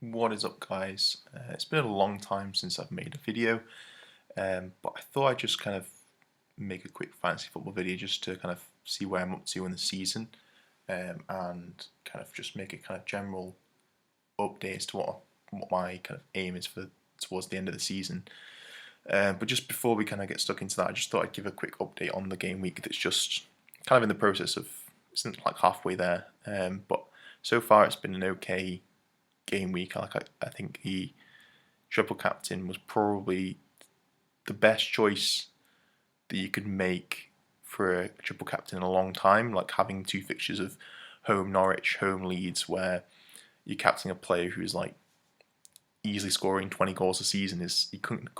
What is up, guys? It's been a long time since I've made a video, but I thought I'd just kind of make a quick fantasy football video just to kind of see where I'm up to in the season, and kind of just make a kind of general update as to what my kind of aim is for towards the end of the season. But just before we kind of get stuck into that, I just thought I'd give a quick update on the game week that's just kind of in the process of, it's not like halfway there, but so far it's been an okay game week. I think the triple captain was probably the best choice that you could make for a triple captain in a long time. Like having two fixtures of home Norwich, home Leeds, where you're captaining a player who's like easily scoring 20 goals a season, is you couldn't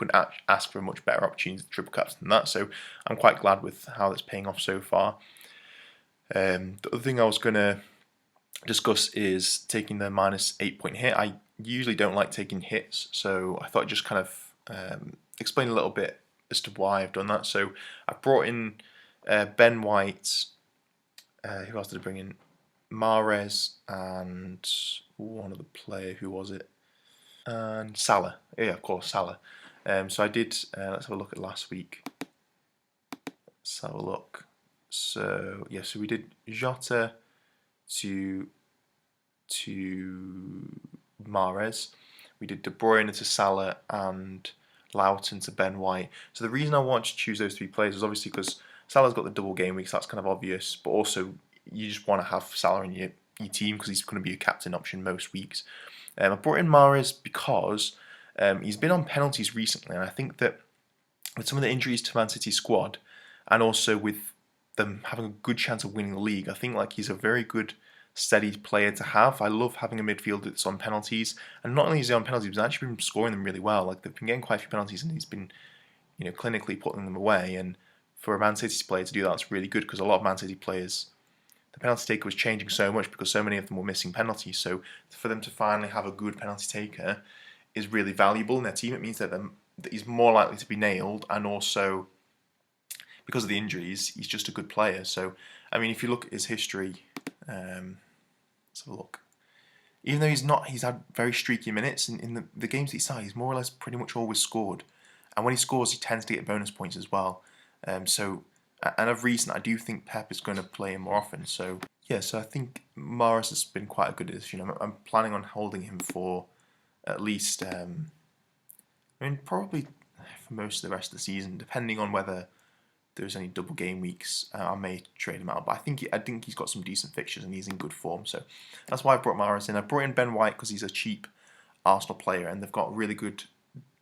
ask for a much better opportunity to triple captain than that. So I'm quite glad with how that's paying off so far. The other thing I was gonna discuss is taking the minus 8 point hit. I usually don't like taking hits, so I thought I'd just kind of explain a little bit as to why I've done that. So I brought in Ben White. Who else did I bring in? Mahrez and one other player. Who was it? And Salah. Yeah, of course, Salah. So I did. Let's have a look at last week. Let's have a look. So yeah, so we did Jota to Mahrez. We did De Bruyne to Salah and Loughton to Ben White. So the reason I wanted to choose those three players was obviously because Salah's got the double game week, so that's kind of obvious. But also, you just want to have Salah in your team because he's going to be a captain option most weeks. I brought in Mahrez because he's been on penalties recently, and I think that with some of the injuries to Man City's squad, and also with them having a good chance of winning the league, I think like he's a very good steady player to have. I love having a midfielder that's on penalties, and not only is he on penalties, he's actually been scoring them really well. Like they've been getting quite a few penalties, and he's been, clinically putting them away. And for a Man City player to do that, it's really good because a lot of Man City players, the penalty taker was changing so much because so many of them were missing penalties. So for them to finally have a good penalty taker is really valuable in their team. It means that he's more likely to be nailed, and also because of the injuries, he's just a good player. So I mean, if you look at his history. Let's have a look. Even though he's had very streaky minutes in the games that he started, he's more or less pretty much always scored. And when he scores, he tends to get bonus points as well. And of recent, I do think Pep is going to play him more often. So yeah, so I think Mahrez has been quite a good addition. I'm planning on holding him for at least, probably for most of the rest of the season, depending on whether there's any double game weeks, I may trade him out. But I think he's got some decent fixtures and he's in good form. So that's why I brought Mahrez in. I brought in Ben White because he's a cheap Arsenal player and they've got really good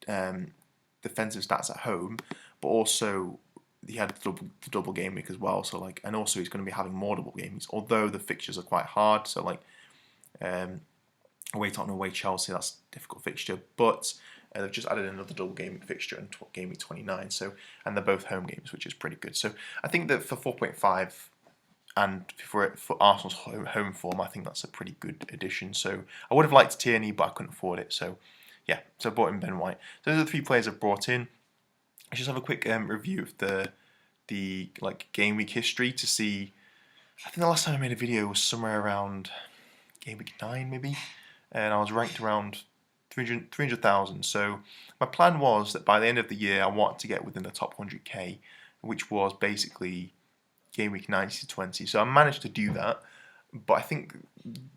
defensive stats at home. But also he had the double game week as well. So and also he's going to be having more double game weeks. Although the fixtures are quite hard. So away Tottenham, away Chelsea, that's a difficult fixture. But they've just added another double game week fixture in game week 29, and they're both home games, which is pretty good. So I think that for 4.5 and for Arsenal's home form, I think that's a pretty good addition. So I would have liked Tierney, but I couldn't afford it. So yeah, so I brought in Ben White. So those are the three players I've brought in. Let's just have a quick review of the game week history to see. I think the last time I made a video was somewhere around game week 9 maybe, and I was ranked around 300,000. So my plan was that by the end of the year, I wanted to get within the top 100k, which was basically game week 90 to 20. So I managed to do that. But I think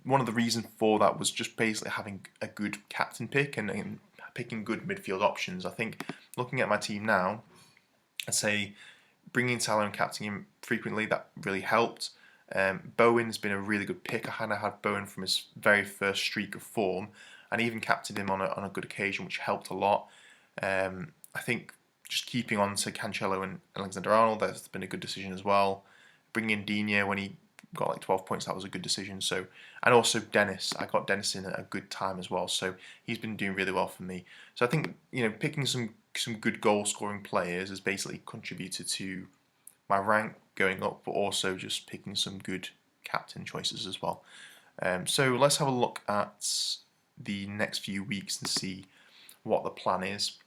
one of the reasons for that was just basically having a good captain pick and picking good midfield options. I think looking at my team now, I'd say bringing Salah and captaining him frequently, that really helped. Bowen has been a really good pick. I had Bowen from his very first streak of form, and even captained him on a good occasion, which helped a lot. I think just keeping on to Cancelo and Alexander-Arnold, that's been a good decision as well. Bringing in Digne when he got like 12 points, that was a good decision. So, and also Dennis, I got Dennis in at a good time as well. So he's been doing really well for me. So I think picking some good goal scoring players has basically contributed to my rank going up, but also just picking some good captain choices as well. So let's have a look at the next few weeks and see what the plan is.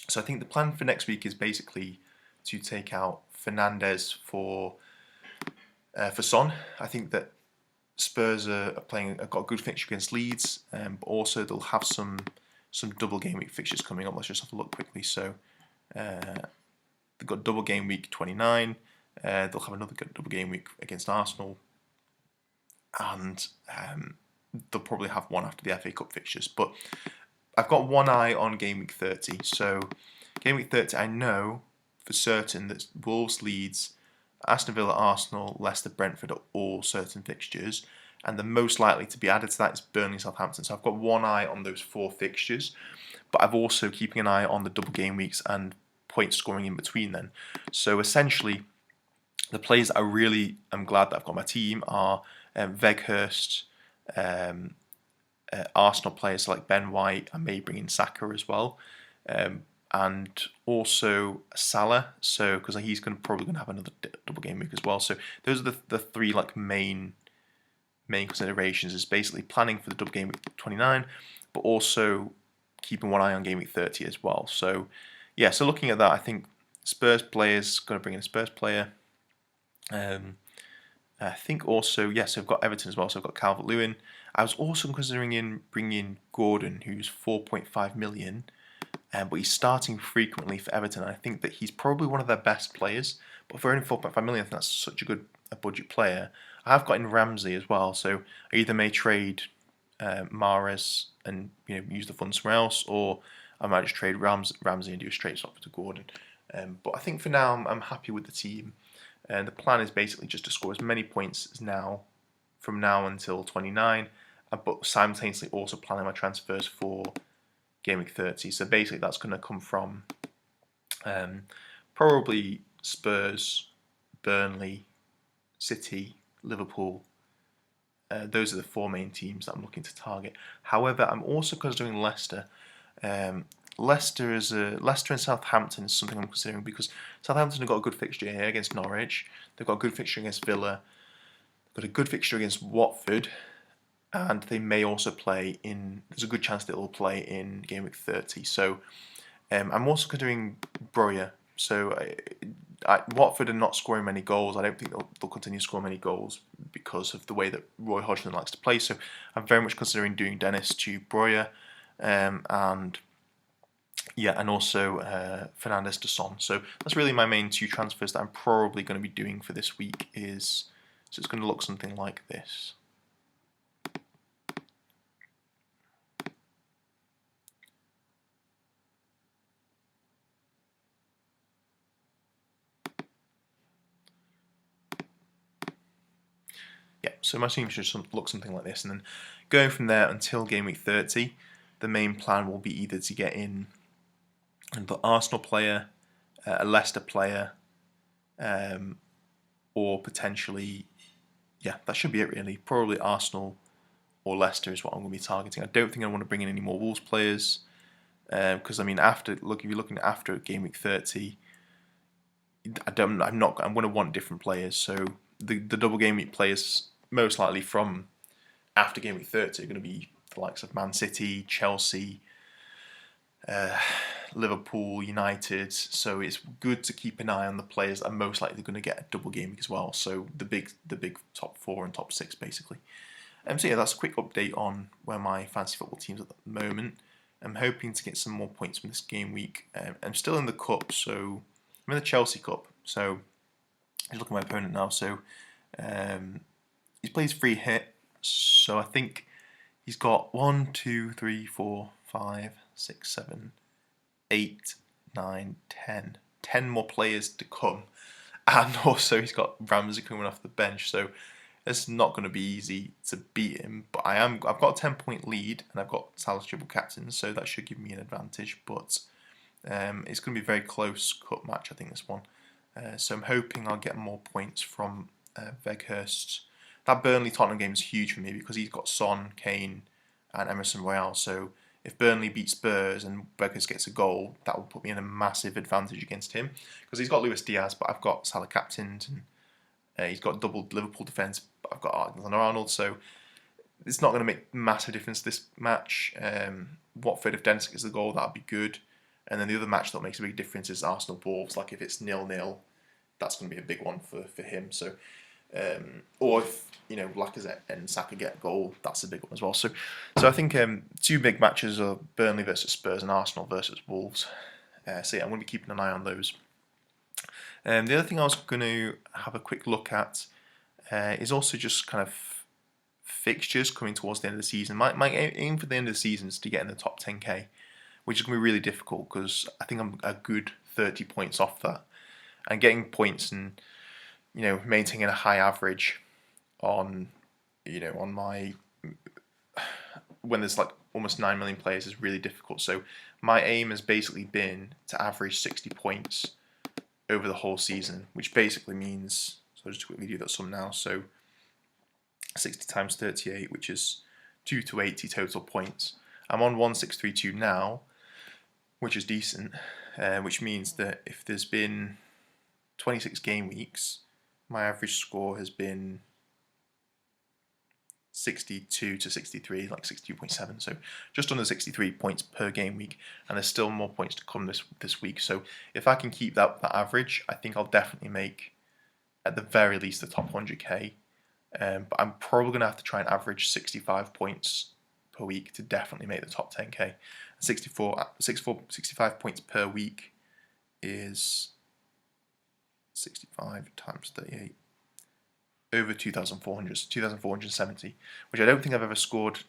So I think the plan for next week is basically to take out Fernandes for Son. I think that Spurs are playing. Have got a good fixture against Leeds, but also they'll have some double game week fixtures coming up. Let's just have a look quickly. So they've got double game week 29. They'll have another double game week against Arsenal, and they'll probably have one after the FA Cup fixtures. But I've got one eye on game week 30. So game week 30, I know for certain that Wolves, Leeds, Aston Villa, Arsenal, Leicester, Brentford are all certain fixtures, and the most likely to be added to that is Burnley, Southampton. So I've got one eye on those 4 fixtures, but I've also keeping an eye on the double game weeks and point scoring in between then. So essentially, the players that I really am glad that I've got on my team are Weghorst, Arsenal players like Ben White. I may bring in Saka as well. And also Salah, so because he's probably going to have another double game week as well. So those are the 3 like main considerations. Is basically planning for the double game week 29, but also keeping one eye on game week 30 as well. So yeah, so looking at that, I think Spurs players going to bring in a Spurs player. I think also so I've got Everton as well. So I've got Calvert-Lewin. I was also considering bringing in Gordon, who's 4.5 million. But he's starting frequently for Everton. And I think that he's probably one of their best players. But for only 4.5 million, I think that's such a budget player. I have got in Ramsey as well, so I either may trade Mahrez and use the funds somewhere else, or I might just trade Ramsey and do a straight swap to Gordon. But I think for now I'm happy with the team. And the plan is basically just to score as many points as from now until 29, but simultaneously also planning my transfers for game week 30. So basically that's going to come from probably Spurs, Burnley, City, Liverpool. Those are the 4 main teams that I'm looking to target. However, I'm also considering Leicester. Leicester and Southampton is something I'm considering because Southampton have got a good fixture here against Norwich. They've got a good fixture against Villa. They've got a good fixture against Watford. And they may also play in. There's a good chance that they'll play in game week 30. So I'm also considering Broja. So Watford are not scoring many goals. I don't think they'll continue to score many goals because of the way that Roy Hodgson likes to play. So I'm very much considering doing Dennis to Broja, and also Fernandes to Son. So that's really my main 2 transfers that I'm probably going to be doing for this week. So it's going to look something like this. Yeah, so my team should look something like this, and then going from there until game week 30, the main plan will be either to get in an Arsenal player, a Leicester player, or potentially, that should be it really. Probably Arsenal or Leicester is what I'm going to be targeting. I don't think I want to bring in any more Wolves players because if you're looking after game week 30, I'm going to want different players. So the double game week players most likely from after game week 30 are going to be the likes of Man City, Chelsea, Liverpool, United. So it's good to keep an eye on the players that are most likely going to get a double game week as well. So the big top 4 and top 6 basically. So that's a quick update on where my fantasy football team's at the moment. I'm hoping to get some more points from this game week. I'm still in the cup, so I'm in the Chelsea Cup. So just look at my opponent now. So he's plays free hit. So I think he's got 1, 2, 3, 4, 5, 6, 7, 8, 9, 10. 10 more players to come. And also he's got Ramsey coming off the bench. So it's not going to be easy to beat him. But I've got a 10-point lead and I've got Salah's triple captain. So that should give me an advantage. But it's going to be a very close cup match, I think, this one. So I'm hoping I'll get more points from Weghorst. That Burnley-Tottenham game is huge for me because he's got Son, Kane and Emerson Royale. So if Burnley beat Spurs and Weghorst gets a goal, that will put me in a massive advantage against him because he's got Luis Diaz, but I've got Salah captained, and he's got double Liverpool defence, but I've got Alexander-Arnold. So it's not going to make a massive difference this match. Watford, if Dennis gets the goal, that would be good. And then the other match that makes a big difference is Arsenal-Wolves. Like if it's 0-0, that's going to be a big one for him. So Or if Lacazette and Saka get a goal, that's a big one as well. So I think two big matches are Burnley versus Spurs and Arsenal versus Wolves. So yeah, I'm going to be keeping an eye on those. The other thing I was going to have a quick look at is also just kind of fixtures coming towards the end of the season. My aim for the end of the season is to get in the top 10k, which is going to be really difficult because I think I'm a good 30 points off that. And getting points and maintaining a high average on my when there's like almost 9 million players is really difficult. So my aim has basically been to average 60 points over the whole season, which basically means, so I'll just quickly do that sum now. So 60 times 38, which is 280 total points. I'm on 1632 now, which is decent, which means that if there's been 26 game weeks, my average score has been 62 to 63, like 62.7, so just under 63 points per game week, and there's still more points to come this week. So if I can keep that average, I think I'll definitely make, at the very least, the top 100k. But I'm probably going to have to try and average 65 points per week to definitely make the top 10k. 65 points per week is 65 times 38. Over 2,400, 2,470, which I don't think I've ever scored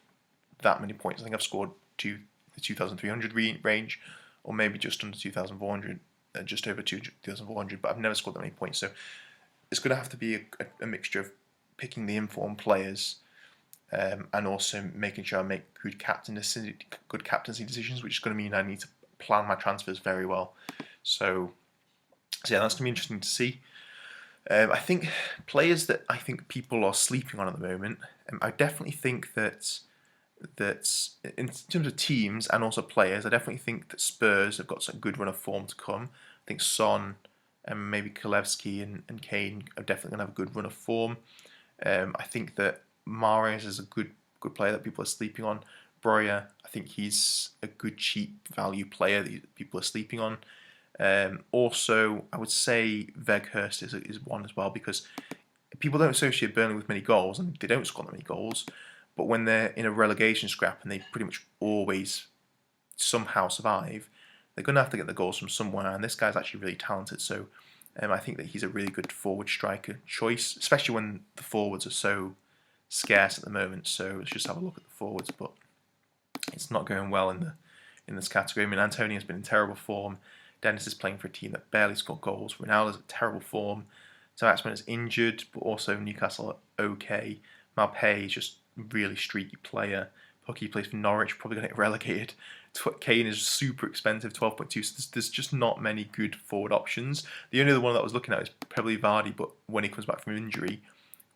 that many points. I think I've scored to the 2,300 range, or maybe just under 2,400, just over 2,400, but I've never scored that many points. So it's going to have to be a mixture of picking the informed players and also making sure I make good captaincy decisions, which is going to mean I need to plan my transfers very well. So yeah, that's going to be interesting to see. I think players that I think people are sleeping on at the moment, I definitely think that in terms of teams and also players, I definitely think that Spurs have got some good run of form to come. I think Son and maybe Kulevski and Kane are definitely going to have a good run of form. I think that Mahrez is a good player that people are sleeping on. Breuer, I think he's a good cheap value player that people are sleeping on. Also, I would say Weghorst is one as well, because people don't associate Burnley with many goals, and they don't score that many goals. But when they're in a relegation scrap and they pretty much always somehow survive, they're going to have to get the goals from somewhere. And this guy's actually really talented, so I think that he's a really good forward striker choice, especially when the forwards are so scarce at the moment. So let's just have a look at the forwards, but it's not going well in this category. I mean, Antonio's been in terrible form. Dennis is playing for a team that barely scored goals. Ronaldo's in terrible form. Saxman is injured, but also Newcastle are okay. Maupay is just a really streaky player. Pucky plays for Norwich, probably going to get relegated. Kane is super expensive, 12.2. So there's just not many good forward options. The only other one that I was looking at is probably Vardy, but when he comes back from injury,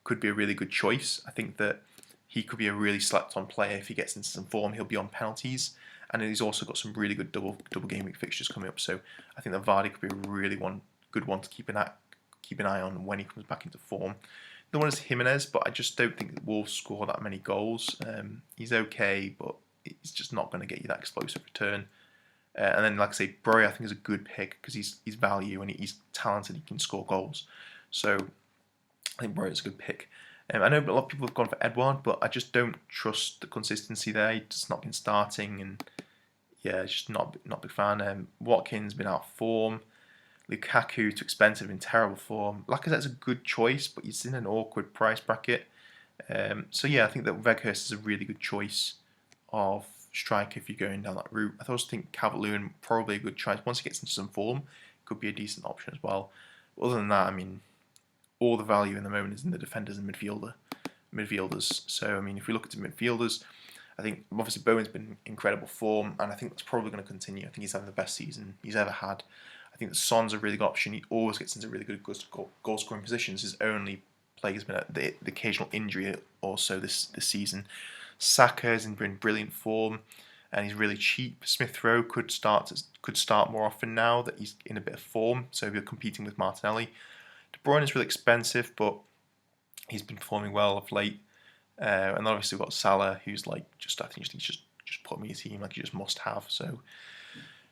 could be a really good choice. I think that he could be a really slept-on player if he gets into some form. He'll be on penalties. And he's also got some really good double game week fixtures coming up. So I think that Vardy could be a really good one to keep an eye on when he comes back into form. The one is Jimenez, but I just don't think that Wolves score that many goals. He's okay, but he's just not going to get you that explosive return. And then, like I say, Breuer I think is a good pick because he's value and he's talented. He can score goals. So I think Breuer is a good pick. I know a lot of people have gone for Edouard, but I just don't trust the consistency there. He's just not been starting, and yeah, just not a big fan. Watkins been out of form. Lukaku too expensive, in terrible form. Lacazette's a good choice, but he's in an awkward price bracket. So yeah, I think that Weghorst is a really good choice of striker if you're going down that route. I also think Calvert-Lewin probably a good choice. Once he gets into some form, could be a decent option as well. But other than that, I mean, all the value in the moment is in the defenders and midfielders. So I mean, if we look at the midfielders, I think obviously Bowen's been in incredible form, and I think that's probably going to continue. I think he's having the best season he's ever had. I think that Son's a really good option. He always gets into really good goal scoring positions. His only play has been the occasional injury also this season. Saka is in brilliant form, and he's really cheap. Smith Rowe could start more often now that he's in a bit of form. So if you're competing with Martinelli, De Bruyne is really expensive, but he's been performing well of late. And then obviously we've got Salah, who's like I think just put him in your team, like you just must have. So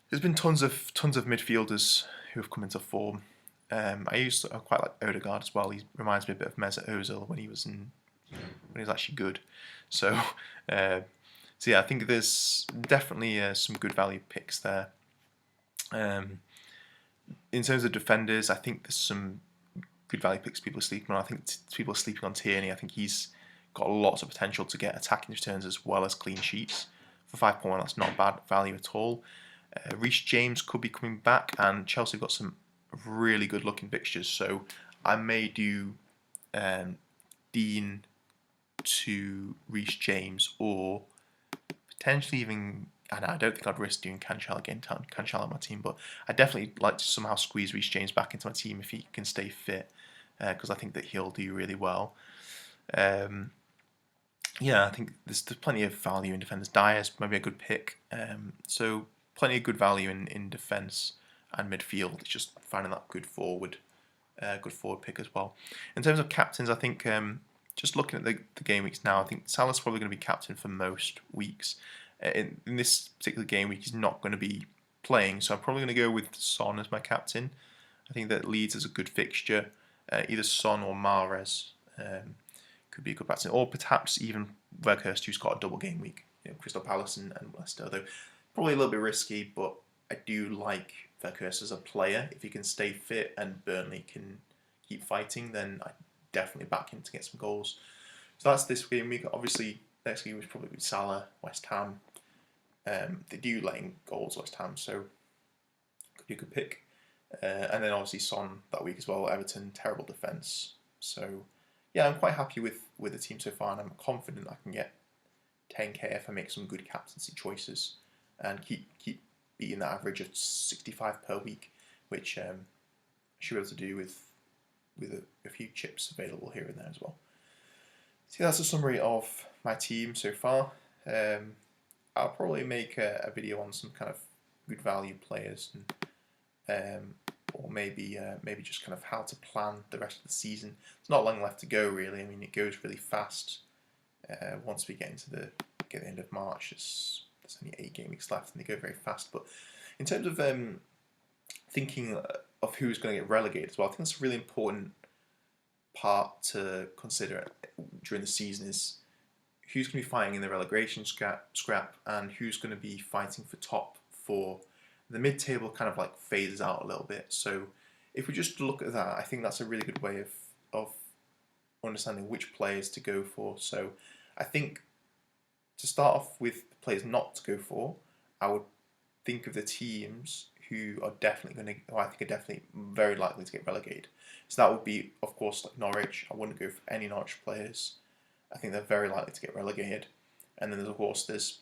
there's been tons of midfielders who have come into form. I quite like Odegaard as well. He reminds me a bit of Mesut Ozil when he was actually good. So, so yeah, I think there's definitely some good value picks there. In terms of defenders, I think there's some good value picks people are sleeping on. I think people are sleeping on Tierney. I think he's got lots of potential to get attacking returns as well as clean sheets. For 5.1, that's not bad value at all. Reece James could be coming back, and Chelsea have got some really good looking fixtures. So I may do Dean to Reece James, or potentially even. And I don't think I'd risk doing Cancelo on my team, but I definitely like to somehow squeeze Reece James back into my team if he can stay fit, because I think that he'll do really well. Yeah, I think there's plenty of value in defenders. Dyer's maybe a good pick. So plenty of good value in defence and midfield. It's just finding that good forward pick as well. In terms of captains, I think just looking at the game weeks now, I think Salah's probably going to be captain for most weeks. In this particular game week, he's not going to be playing, so I'm probably going to go with Son as my captain. I think that Leeds is a good fixture. Either Son or Mahrez could be a good captain, or perhaps even Weghorst, who's got a double game week. Crystal Palace and Leicester, though probably a little bit risky, but I do like Weghorst as a player. If he can stay fit and Burnley can keep fighting, then I definitely back him to get some goals. So that's this game week. Obviously, next game is probably Salah, West Ham. They do let in goals, West Ham, so could be a good pick. And then obviously Son that week as well. Everton, terrible defence. So yeah, I'm quite happy with the team so far, and I'm confident I can get 10k if I make some good captaincy choices and keep beating that average of 65 per week, which I should be able to do with a few chips available here and there as well. So that's a summary of my team so far. I'll probably make a video on some kind of good value players, and or maybe just kind of how to plan the rest of the season. It's not long left to go, really. I mean, it goes really fast. Once we get into the end of March, there's only 8 game weeks left, and they go very fast. But in terms of thinking of who's going to get relegated as well, I think that's a really important part to consider during the season is who's going to be fighting in the relegation scrap and who's going to be fighting for top 4. The mid-table kind of like phases out a little bit. So if we just look at that, I think that's a really good way of understanding which players to go for. So I think to start off with the players not to go for, I would think of the teams who are definitely going to, I think are definitely very likely to get relegated. So that would be, of course, like Norwich. I wouldn't go for any Norwich players. I think they're very likely to get relegated. And then, of course, there's...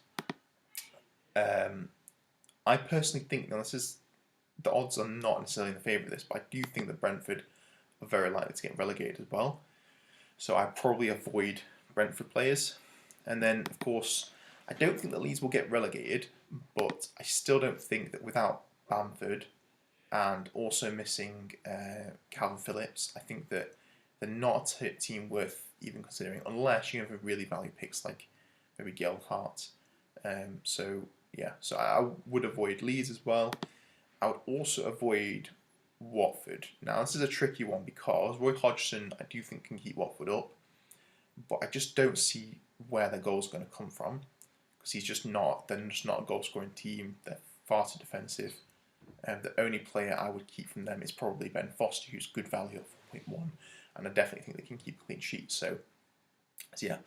I personally think, now the odds are not necessarily in the favour of this, but I do think that Brentford are very likely to get relegated as well. So I'd probably avoid Brentford players. And then, of course, I don't think that Leeds will get relegated, but I still don't think that without Bamford and also missing Calvin Phillips, I think that they're not a team worth even considering, unless you have a really value picks like maybe Gelhardt. So I would avoid Leeds as well. I would also avoid Watford. Now this is a tricky one because Roy Hodgson I do think can keep Watford up, but I just don't see where their goals are going to come from because they're just not a goal scoring team. They're far too defensive. The only player I would keep from them is probably Ben Foster, who's good value at 4.1. And I definitely think they can keep a clean sheet. So yeah.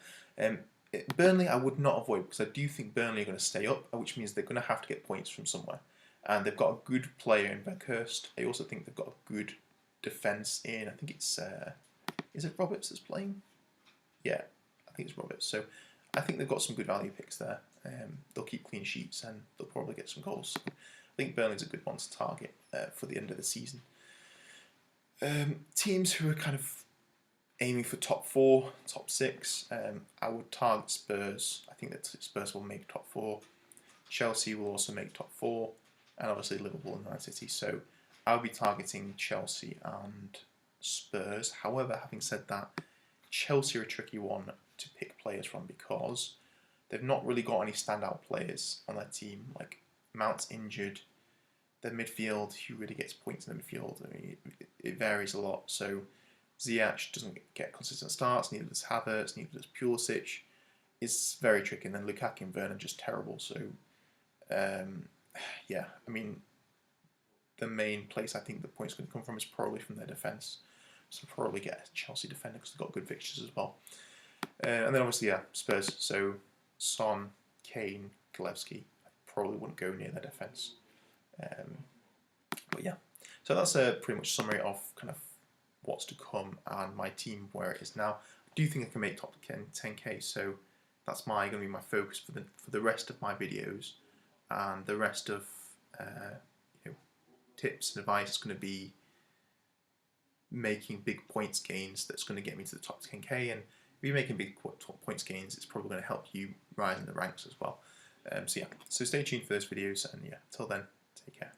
Burnley I would not avoid because I do think Burnley are going to stay up, which means they're going to have to get points from somewhere. And they've got a good player in Weghorst. I also think they've got a good defence in, I think it's, is it Roberts that's playing? Yeah, I think it's Roberts. So I think they've got some good value picks there. They'll keep clean sheets and they'll probably get some goals. I think Burnley's a good one to target for the end of the season. Teams who are kind of aiming for top 4, top 6, I would target Spurs. I think that Spurs will make top 4. Chelsea will also make top 4, and obviously Liverpool and Man City. So I'll be targeting Chelsea and Spurs. However, having said that, Chelsea are a tricky one to pick players from because they've not really got any standout players on their team. Like Mount's injured. the midfield, who really gets points in the midfield. I mean, it varies a lot. So Ziyech doesn't get consistent starts, neither does Havertz, neither does Pulisic. It's very tricky. And then Lukaku and Werner are just terrible. So, yeah, I mean, the main place I think the points are going to come from is probably from their defence. So probably get a Chelsea defender because they've got good fixtures as well. And then obviously, yeah, Spurs. So Son, Kane, Kalevsky. I probably wouldn't go near their defence. But yeah, so that's a pretty much summary of kind of what's to come and my team where it is now. I do think I can make top 10k, so that's going to be my focus for the rest of my videos, and the rest of tips and advice is going to be making big points gains that's going to get me to the top 10k. And if you're making big points gains, it's probably going to help you rise in the ranks as well. So yeah, so stay tuned for those videos, and yeah, till then, take care.